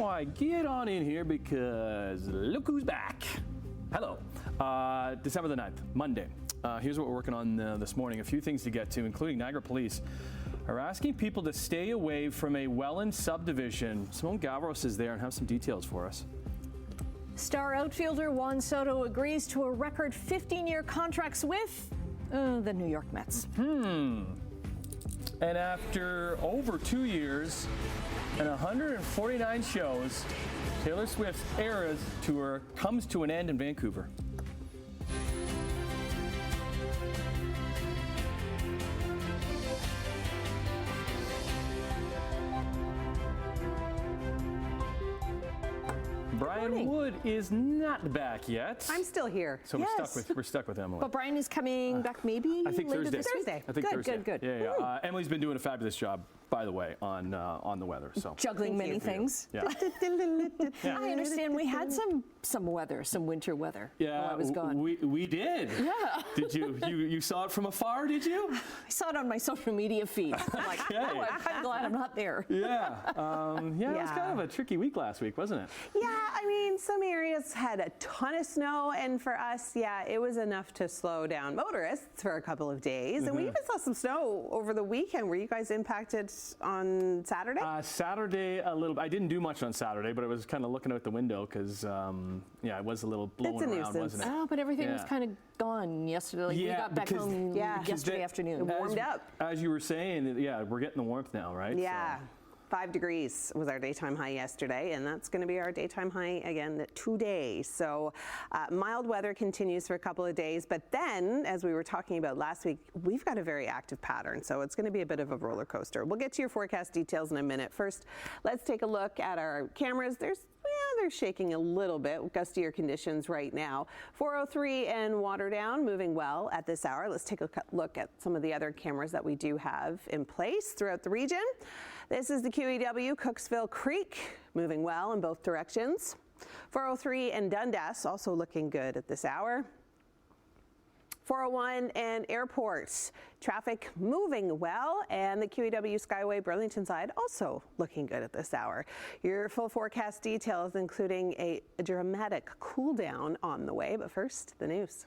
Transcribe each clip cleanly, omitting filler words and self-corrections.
Why, get on in here because look who's back. Hello. December the 9th, Monday. Here's what we're working on this morning. A few things to get to, including Niagara Police are asking people to stay away from a Welland subdivision. Simone Gavros is there and has some details for us. Star outfielder Juan Soto agrees to a record 15-year contracts with the New York Mets. And after over 2 years and 149 shows, Taylor Swift's Eras tour comes to an end in Vancouver. Brian Wood is not back yet. I'm still here. So we're stuck with Emily. But Brian is coming back maybe I think later Thursday. this week? I think Thursday. Good. Yeah. Emily's been doing a fabulous job, by the way, on the weather. So juggling many things. Yeah. I understand we had some weather, some winter weather while I was gone. We did. Yeah. Did you saw it from afar? Did you? I saw it on my social media feed. I'm like, Okay. oh, I'm kind of glad I'm not there. Yeah. It was kind of a tricky week last week, wasn't it? Yeah, I mean, some areas had a ton of snow, and for us, it was enough to slow down motorists for a couple of days. And we even saw some snow over the weekend. Were you guys impacted on Saturday? Saturday, a little. I didn't do much on Saturday, but I was kind of looking out the window because, it was a little blowing around, wasn't it? Oh, but everything was kind of gone yesterday. Like we got back home yesterday afternoon. It warmed up. As you were saying, we're getting the warmth now, right? Yeah. So. 5 degrees was our daytime high yesterday, and that's going to be our daytime high again today. So mild weather continues for a couple of days, but then, as we were talking about last week, we've got a very active pattern, so it's going to be a bit of a roller coaster. We'll get to your forecast details in a minute. First, let's take a look at our cameras. They're shaking a little bit, gustier conditions right now. 403 and Waterdown moving well at this hour. Let's take a look at some of the other cameras that we do have in place throughout the region. This is the QEW Cooksville Creek moving well in both directions. 403 and Dundas also looking good at this hour. 401 and Airport, traffic moving well, and the QEW Skyway Burlington side also looking good at this hour. Your full forecast details, including a dramatic cool down on the way, but first, the news.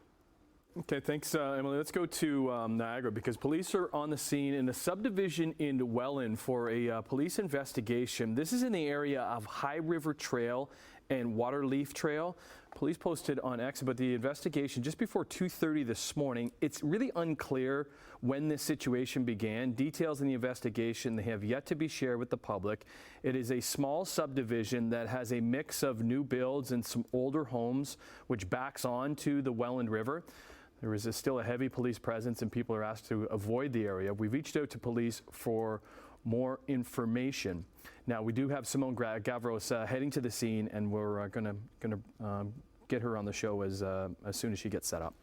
Okay, thanks, Emily. Let's go to Niagara because police are on the scene in a subdivision in Welland for a police investigation. This is in the area of High River Trail and Waterleaf Trail. Police posted on X about the investigation just before 2:30 this morning. It's really unclear when this situation began. Details in the investigation, they have yet to be shared with the public. It is a small subdivision that has a mix of new builds and some older homes, which backs onto the Welland River. There is still a heavy police presence and people are asked to avoid the area. We've reached out to police for more information. Now, we do have Simone Gavros heading to the scene, and we're going to get her on the show as soon as she gets set up.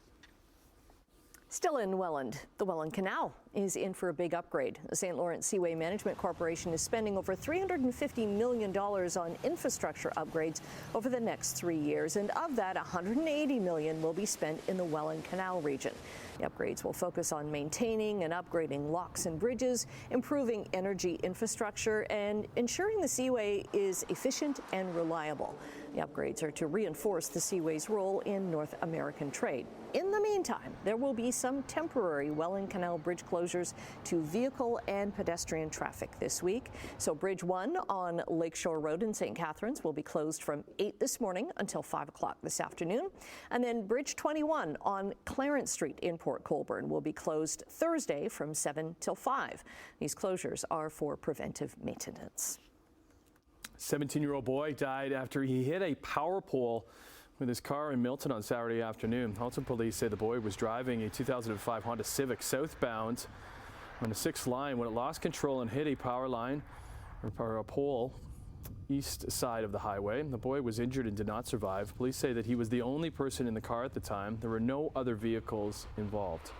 Still in Welland, the Welland Canal is in for a big upgrade. The St. Lawrence Seaway Management Corporation is spending over $350 million on infrastructure upgrades over the next 3 years, and of that, $180 million will be spent in the Welland Canal region. The upgrades will focus on maintaining and upgrading locks and bridges, improving energy infrastructure, and ensuring the Seaway is efficient and reliable. The upgrades are to reinforce the Seaway's role in North American trade. In the meantime, there will be some temporary Welland Canal bridge closures to vehicle and pedestrian traffic this week. So Bridge 1 on Lakeshore Road in St. Catharines will be closed from 8 this morning until 5 o'clock this afternoon. And then Bridge 21 on Clarence Street in Port Colborne will be closed Thursday from 7 till 5. These closures are for preventive maintenance. 17-year-old boy died after he hit a power pole with his car in Milton on Saturday afternoon. Halton police say the boy was driving a 2005 Honda Civic southbound on the 6th line when it lost control and hit a power line or a pole east side of the highway. The boy was injured and did not survive. Police say that he was the only person in the car at the time. There were no other vehicles involved.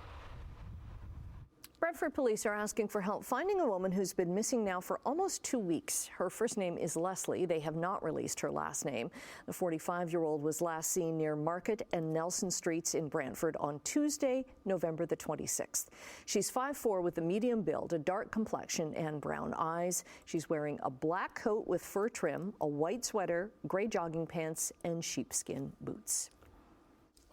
Brantford police are asking for help finding a woman who's been missing now for almost 2 weeks. Her first name is Leslie. They have not released her last name. The 45-year-old was last seen near Market and Nelson Streets in Brantford on Tuesday, November the 26th. She's 5'4" with a medium build, a dark complexion and brown eyes. She's wearing a black coat with fur trim, a white sweater, gray jogging pants, and sheepskin boots.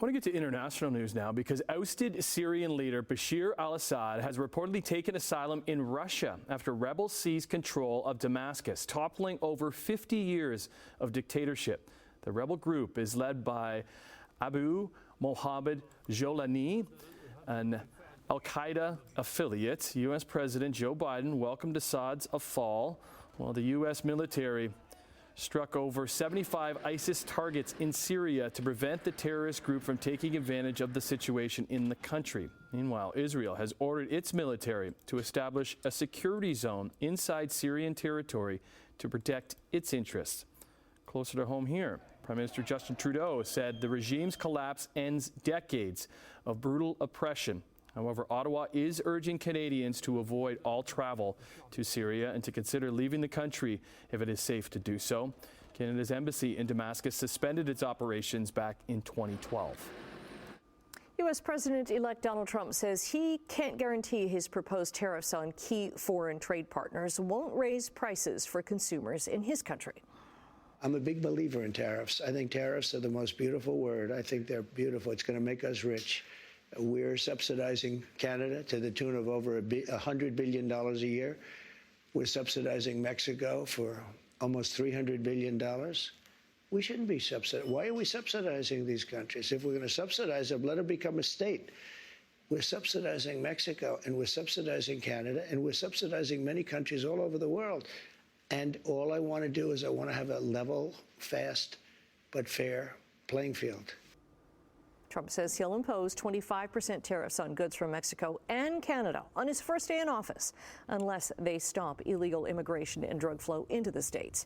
I want to get to international news now because ousted Syrian leader Bashar al-Assad has reportedly taken asylum in Russia after rebels seized control of Damascus, toppling over 50 years of dictatorship. The rebel group is led by Abu Mohammed Jolani, an al-Qaeda affiliate. U.S. President Joe Biden welcomed Assad's fall, while the U.S. military struck over 75 ISIS targets in Syria to prevent the terrorist group from taking advantage of the situation in the country. Meanwhile, Israel has ordered its military to establish a security zone inside Syrian territory to protect its interests. Closer to home here, Prime Minister Justin Trudeau said the regime's collapse ends decades of brutal oppression. However, Ottawa is urging Canadians to avoid all travel to Syria and to consider leaving the country if it is safe to do so. Canada's embassy in Damascus suspended its operations back in 2012. U.S. President-elect Donald Trump says he can't guarantee his proposed tariffs on key foreign trade partners won't raise prices for consumers in his country. I'm a big believer in tariffs. I think tariffs are the most beautiful word. I think they're beautiful. It's going to make us rich. We're subsidizing Canada to the tune of over $100 billion a year. We're subsidizing Mexico for almost $300 billion. We shouldn't be subsidizing. Why are we subsidizing these countries? If we're going to subsidize them, let them become a state. We're subsidizing Mexico, and we're subsidizing Canada, and we're subsidizing many countries all over the world. And all I want to do is I want to have a level, fast, but fair playing field. Trump says he'll impose 25% tariffs on goods from Mexico and Canada on his first day in office unless they stop illegal immigration and drug flow into the states.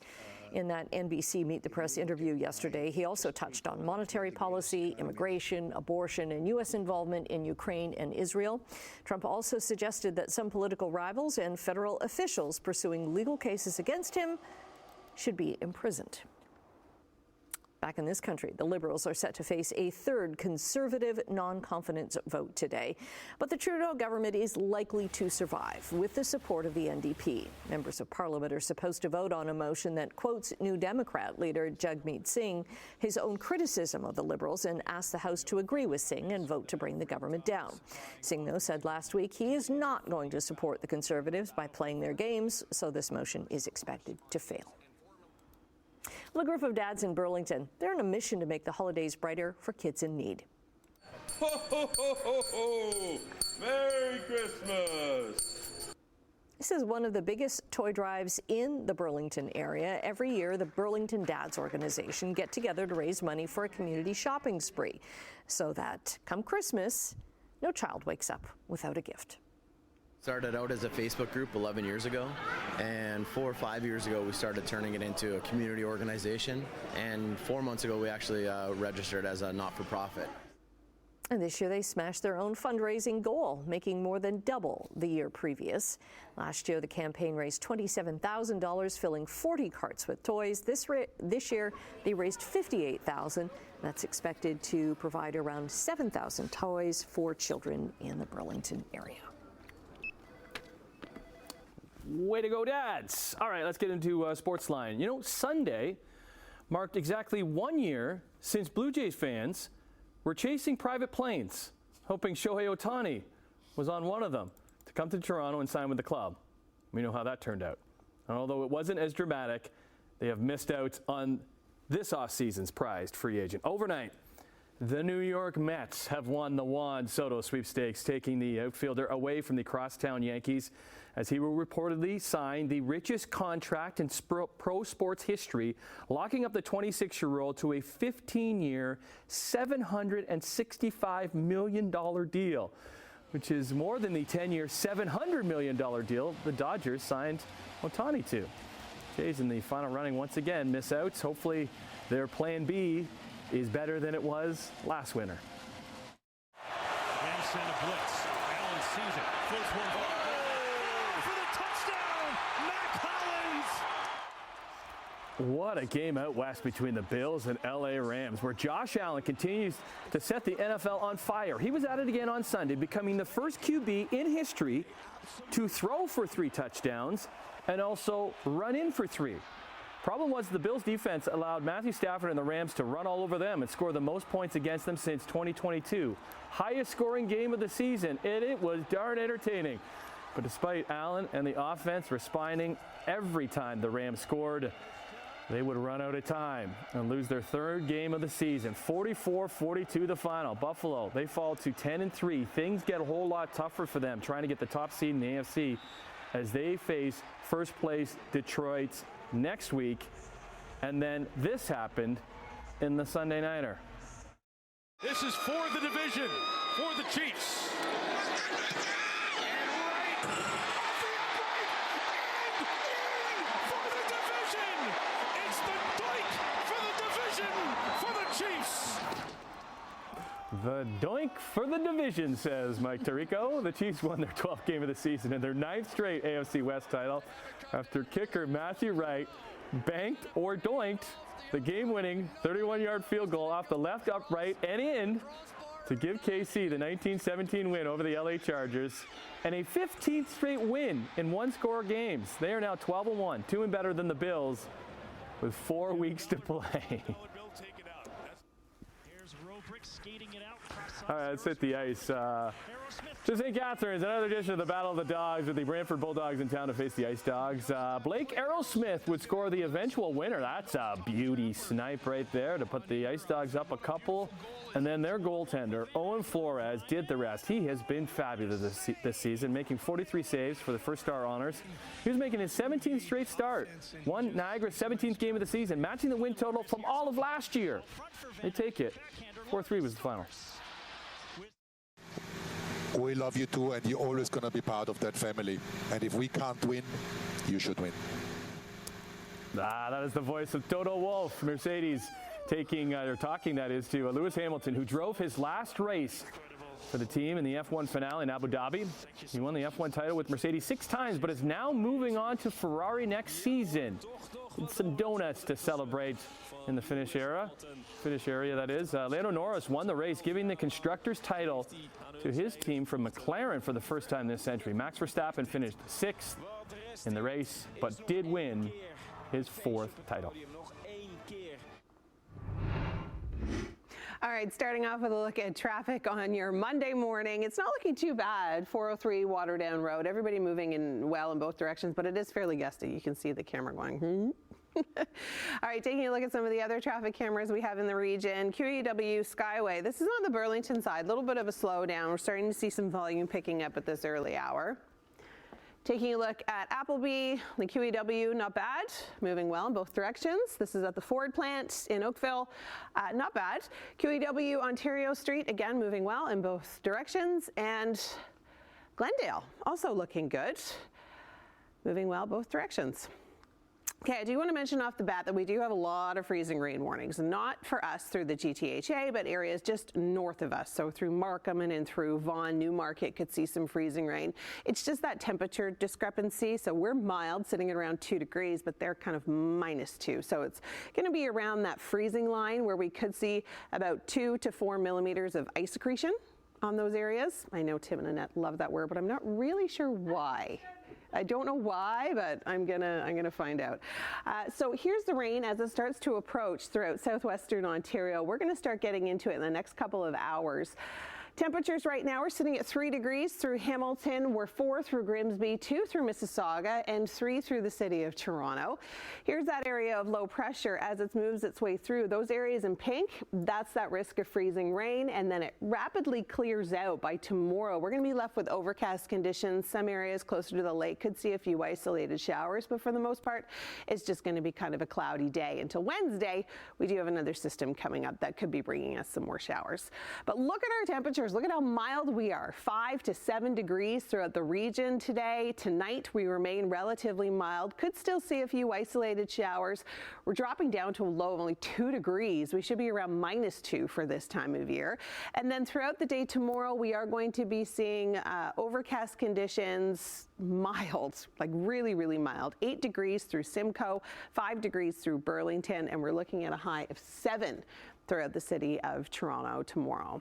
In that NBC Meet the Press interview yesterday, he also touched on monetary policy, immigration, abortion, and U.S. involvement in Ukraine and Israel. Trump also suggested that some political rivals and federal officials pursuing legal cases against him should be imprisoned. Back in this country, the Liberals are set to face a third Conservative non-confidence vote today. But the Trudeau government is likely to survive with the support of the NDP. Members of Parliament are supposed to vote on a motion that quotes New Democrat leader Jagmeet Singh, his own criticism of the Liberals, and ask the House to agree with Singh and vote to bring the government down. Singh, though, said last week he is not going to support the Conservatives by playing their games, so this motion is expected to fail. Well, a group of dads in Burlington, they're on a mission to make the holidays brighter for kids in need. Ho, ho, ho, ho, ho! Merry Christmas! This is one of the biggest toy drives in the Burlington area. Every year, the Burlington Dads organization get together to raise money for a community shopping spree so that come Christmas, no child wakes up without a gift. Started out as a Facebook group 11 years ago, and 4 or 5 years ago we started turning it into a community organization, and 4 months ago we actually registered as a not-for-profit. And this year they smashed their own fundraising goal, making more than double the year previous. Last year the campaign raised $27,000, filling 40 carts with toys. This year they raised $58,000. That's expected to provide around 7,000 toys for children in the Burlington area. Way to go, dads. All right, let's get into Sportsline. You know, Sunday marked exactly 1 year since Blue Jays fans were chasing private planes, hoping Shohei Ohtani was on one of them to come to Toronto and sign with the club. We know how that turned out. And although it wasn't as dramatic, they have missed out on this offseason's prized free agent. Overnight, the New York Mets have won the Juan Soto sweepstakes, taking the outfielder away from the crosstown Yankees, as he will reportedly sign the richest contract in pro sports history, locking up the 26-year-old to a 15-year, $765 million deal, which is more than the 10-year, $700 million deal the Dodgers signed Ohtani to. Jays in the final running once again miss out. Hopefully their plan B is better than it was last winter. Again, send a blitz. Allen season. Flips one ball for the touchdown, Mac Hollins. What a game out west between the Bills and LA Rams, where Josh Allen continues to set the NFL on fire. He was at it again on Sunday, becoming the first QB in history to throw for 3 touchdowns and also run in for 3. Problem was the Bills defense allowed Matthew Stafford and the Rams to run all over them and score the most points against them since 2022. Highest scoring game of the season, and it was darn entertaining. But despite Allen and the offense responding every time the Rams scored, they would run out of time and lose their 3rd game of the season. 44-42 the final. Buffalo, they fall to 10-3. Things get a whole lot tougher for them trying to get the top seed in the AFC as they face first place Detroit's next week. And then this happened in the Sunday Nighter. This is for the division, for the Chiefs. The doink for the division, says Mike Tirico. The Chiefs won their 12th game of the season and their 9th straight AFC West title after kicker Matthew Wright banked or doinked the game-winning 31-yard field goal off the left upright and in to give KC the 1917 win over the LA Chargers and a 15th straight win in one-score games. They are now 12-1, 2 and better than the Bills with 4 weeks to play. All right, let's hit the ice. To St. Catharines, another edition of the Battle of the Dogs with the Brantford Bulldogs in town to face the Ice Dogs. Blake Aerosmith would score the eventual winner. That's a beauty snipe right there to put the Ice Dogs up a couple. And then their goaltender, Owen Flores, did the rest. He has been fabulous this season, making 43 saves for the first star honors. He was making his 17th straight start. Won Niagara's 17th game of the season, matching the win total from all of last year. They take it. 4-3 was the final. We love you too, and you're always going to be part of that family. And if we can't win, you should win. That is the voice of Toto Wolff. Mercedes talking that is to Lewis Hamilton, who drove his last race for the team in the F1 finale in Abu Dhabi. He won the F1 title with Mercedes 6 times, but is now moving on to Ferrari next season. With some donuts to celebrate in the finish area, that is. Lando Norris won the race, giving the Constructors' title to his team from McLaren for the first time this century. Max Verstappen finished 6th in the race, but did win his 4th title. All right, starting off with a look at traffic on your Monday morning. It's not looking too bad. 403 Waterdown Road. Everybody moving in both directions, but it is fairly gusty. You can see the camera going, All right, taking a look at some of the other traffic cameras we have in the region. QEW Skyway. This is on the Burlington side. A little bit of a slowdown. We're starting to see some volume picking up at this early hour. Taking a look at Appleby, the QEW, not bad, moving well in both directions. This is at the Ford plant in Oakville, not bad. QEW Ontario Street, again, moving well in both directions. And Glendale, also looking good, moving well both directions. Okay, I do want to mention off the bat that we do have a lot of freezing rain warnings, not for us through the GTHA, but areas just north of us. So through Markham and in through Vaughan, Newmarket could see some freezing rain. It's just that temperature discrepancy. So we're mild, sitting at around 2 degrees, but they're kind of -2. So it's going to be around that freezing line where we could see about 2 to 4 millimeters of ice accretion on those areas. I know Tim and Annette love that word, but I'm not really sure why. I don't know why, but I'm gonna find out. So here's the rain as it starts to approach throughout southwestern Ontario. We're gonna start getting into it in the next couple of hours. Temperatures right now, we're sitting at 3 degrees through Hamilton. We're 4 through Grimsby, 2 through Mississauga, and 3 through the city of Toronto. Here's that area of low pressure as it moves its way through. Those areas in pink, that's that risk of freezing rain, and then it rapidly clears out by tomorrow. We're going to be left with overcast conditions. Some areas closer to the lake could see a few isolated showers, but for the most part, it's just going to be kind of a cloudy day. Until Wednesday, we do have another system coming up that could be bringing us some more showers. But look at our temperature temperatures, look at how mild we are. 5 to 7 degrees throughout the region today. Tonight, we remain relatively mild. Could still see a few isolated showers. We're dropping down to a low of only 2 degrees. We should be around -2 for this time of year. And then throughout the day tomorrow, we are going to be seeing overcast conditions, mild, like really, really mild. 8 degrees through Simcoe, 5 degrees through Burlington, and we're looking at a high of 7 throughout the city of Toronto tomorrow.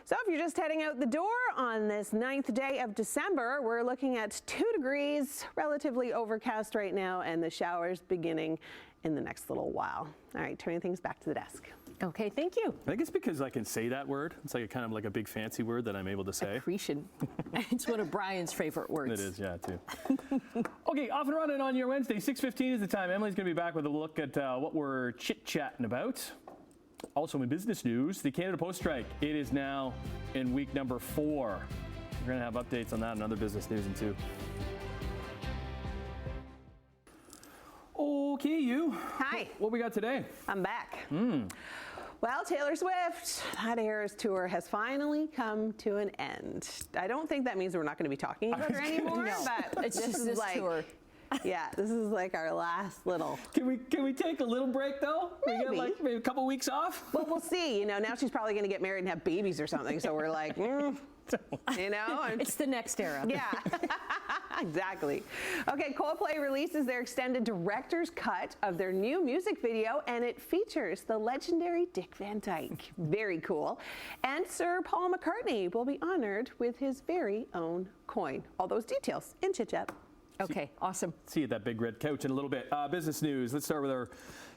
So if you're just heading out the door on this 9th day of December, we're looking at 2 degrees, relatively overcast right now, and the showers beginning in the next little while. All right, turning things back to the desk. Okay, thank you. I think it's because I can say that word. It's like a kind of like a big fancy word that I'm able to say. Accretion. It's one of Brian's favorite words. It is, yeah, too. Okay, off and running on your Wednesday. 6:15 is the time. Emily's going to be back with a look at what we're chit-chatting about. Also in business news, the Canada Post strike. It is now in week number 4. We're going to have updates on that and other business news and too. Okay, you. Hi. What we got today? I'm back. Well, Taylor Swift, that Eras tour has finally come to an end. I don't think that means we're not going to be talking about her anymore, but It's just this tour. Yeah, this is like our last little. Can we take a little break though? Maybe. We get like maybe a couple weeks off? Well, we'll see. You know, now she's probably going to get married and have babies or something. So we're like, you know. It's the next era. Yeah, exactly. Okay, Coldplay releases their extended director's cut of their new music video, and it features the legendary Dick Van Dyke. Very cool. And Sir Paul McCartney will be honored with his very own coin. All those details in Chit Chat. Okay, awesome. See you at that big red couch in a little bit. Business news. Let's start with our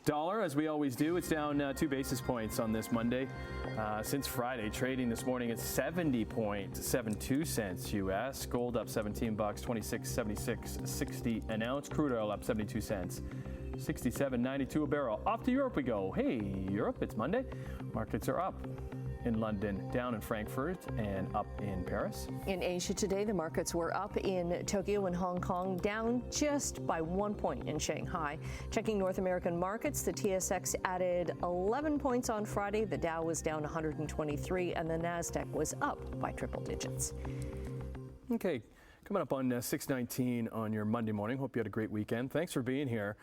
dollar, as we always do. It's down 2 basis points on this Monday. Since Friday, trading this morning at 70.72 cents U.S. Gold up $17, 26.7660 an ounce. Crude oil up 72 cents. 67.92 a barrel. Off to Europe we go. Hey, Europe, it's Monday. Markets are up in London, down in Frankfurt, and up in Paris. In Asia today, the markets were up in Tokyo and Hong Kong, down just by 1 point in Shanghai. Checking North American markets, the TSX added 11 points on Friday, the Dow was down 123, and the NASDAQ was up by triple digits. Okay, coming up on 6:19 on your Monday morning. Hope you had a great weekend. Thanks for being here.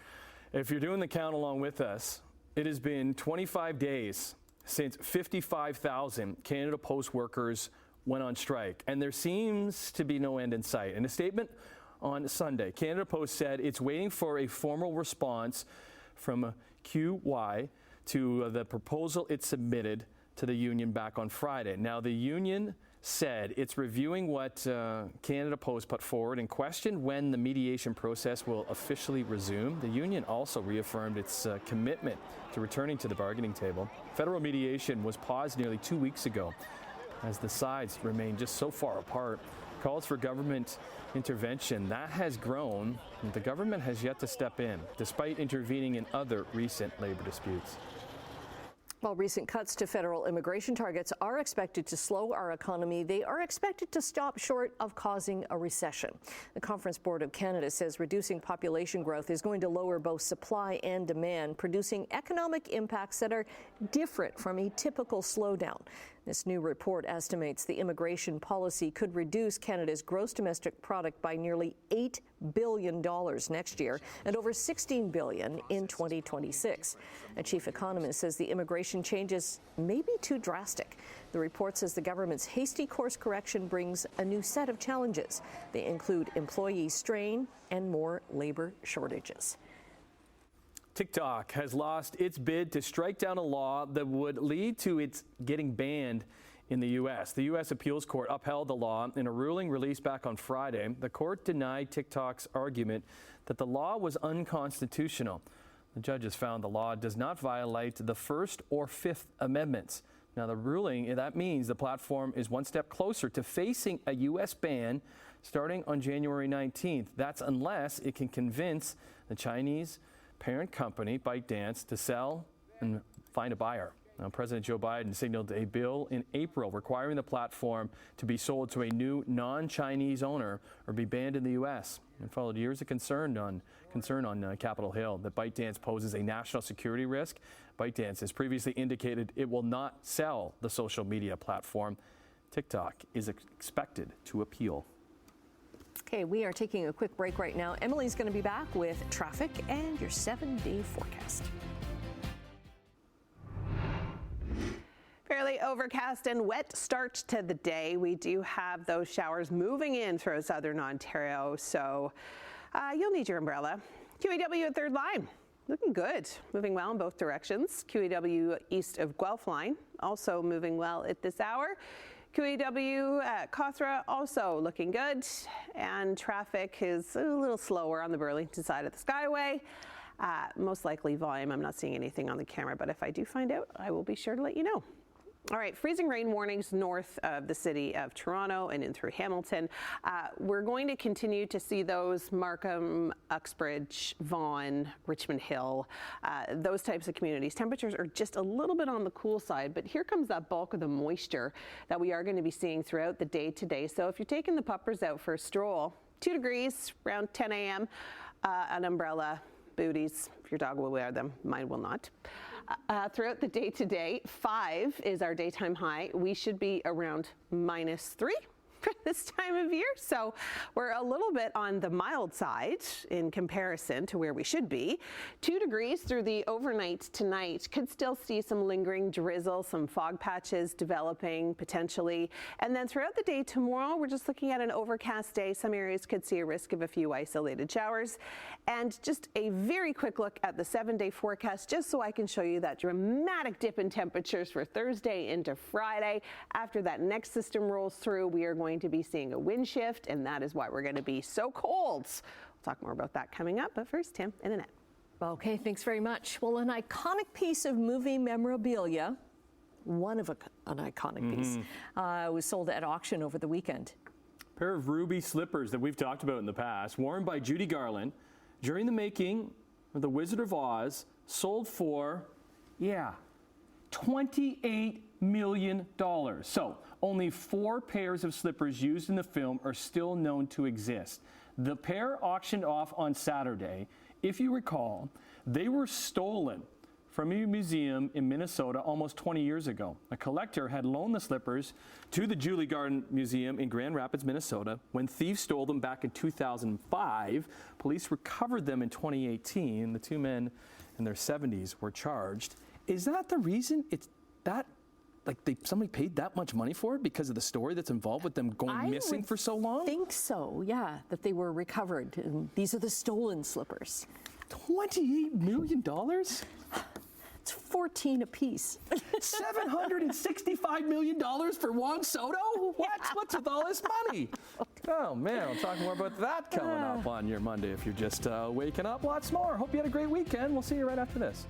If you're doing the count along with us, it has been 25 days since 55,000 Canada Post workers went on strike, and there seems to be no end in sight. In a statement on Sunday, Canada Post said it's waiting for a formal response from QY to the proposal it submitted to the union back on Friday. Now, the union said it's reviewing what Canada Post put forward and questioned when the mediation process will officially resume. The union also reaffirmed its commitment to returning to the bargaining table. Federal mediation was paused nearly 2 weeks ago as the sides remain just so far apart. Calls for government intervention, that has grown. The government has yet to step in, despite intervening in other recent labor disputes. While recent cuts to federal immigration targets are expected to slow our economy, they are expected to stop short of causing a recession. The Conference Board of Canada says reducing population growth is going to lower both supply and demand, producing economic impacts that are different from a typical slowdown. This new report estimates the immigration policy could reduce Canada's gross domestic product by nearly $8 billion next year and over $16 billion in 2026. A chief economist says the immigration changes may be too drastic. The report says the government's hasty course correction brings a new set of challenges. They include employee strain and more labor shortages. TikTok has lost its bid to strike down a law that would lead to its getting banned in the U.S. The U.S. Appeals Court upheld the law in a ruling released back on Friday. The court denied TikTok's argument that the law was unconstitutional. The judges found the law does not violate the First or Fifth Amendments. Now, the ruling, that means the platform is one step closer to facing a U.S. ban starting on January 19th. That's unless it can convince the Chinese parent company, ByteDance, to sell and find a buyer. Now, President Joe Biden signaled a bill in April requiring the platform to be sold to a new non-Chinese owner or be banned in the U.S. And followed years of concern on Capitol Hill that ByteDance poses a national security risk. ByteDance has previously indicated it will not sell the social media platform. TikTok is expected to appeal. Okay, we are taking a quick break right now. Emily's going to be back with traffic and your 7-day forecast. Fairly overcast and wet start to the day. We do have those showers moving in through southern Ontario, so you'll need your umbrella. QEW at third line. Looking good, moving well in both directions. QEW east of Guelph line, also moving well at this hour. QEW at Cawthra also looking good, and traffic is a little slower on the Burlington side of the Skyway. Most likely volume, I'm not seeing anything on the camera, but if I do find out, I will be sure to let you know. All right, freezing rain warnings north of the city of Toronto and in through Hamilton. We're going to continue to see those Markham, Uxbridge, Vaughan, Richmond Hill, those types of communities. Temperatures are just a little bit on the cool side, but here comes that bulk of the moisture that we are going to be seeing throughout the day today. So if you're taking the puppers out for a stroll, 2 degrees around 10 a.m., an umbrella, booties, if your dog will wear them, mine will not. Throughout the day today, 5 is our daytime high. We should be around -3 for this time of year. So we're a little bit on the mild side in comparison to where we should be. 2 degrees through the overnight tonight. Could still see some lingering drizzle, some fog patches developing potentially. And then throughout the day tomorrow, we're just looking at an overcast day. Some areas could see a risk of a few isolated showers. And just a very quick look at the 7-day forecast, just so I can show you that dramatic dip in temperatures for Thursday into Friday. After that next system rolls through, we are going to be seeing a wind shift, and that is why we're going to be so cold. We'll talk more about that coming up, but first, Tim and Annette. Okay, thanks very much. Well, an iconic piece of movie memorabilia, an iconic piece, was sold at auction over the weekend. A pair of ruby slippers that we've talked about in the past, worn by Judy Garland during the making of The Wizard of Oz, sold for, $28 million. So only 4 pairs of slippers used in the film are still known to exist. The pair auctioned off on Saturday. If you recall, they were stolen from a museum in Minnesota almost 20 years ago. A collector had loaned the slippers to the Judy Garland Museum in Grand Rapids, Minnesota. When thieves stole them back in 2005, police recovered them in 2018. The 2 men in their 70s were charged. Is that the reason it's that, like, somebody paid that much money for it because of the story that's involved with them going missing for so long? I think so, yeah, that they were recovered. And these are the stolen slippers. $28 million? It's 14 apiece. $765 million for Juan Soto? What? What's with all this money? Oh, man, I'll talk more about that coming up on your Monday if you're just waking up. Lots more. Hope you had a great weekend. We'll see you right after this.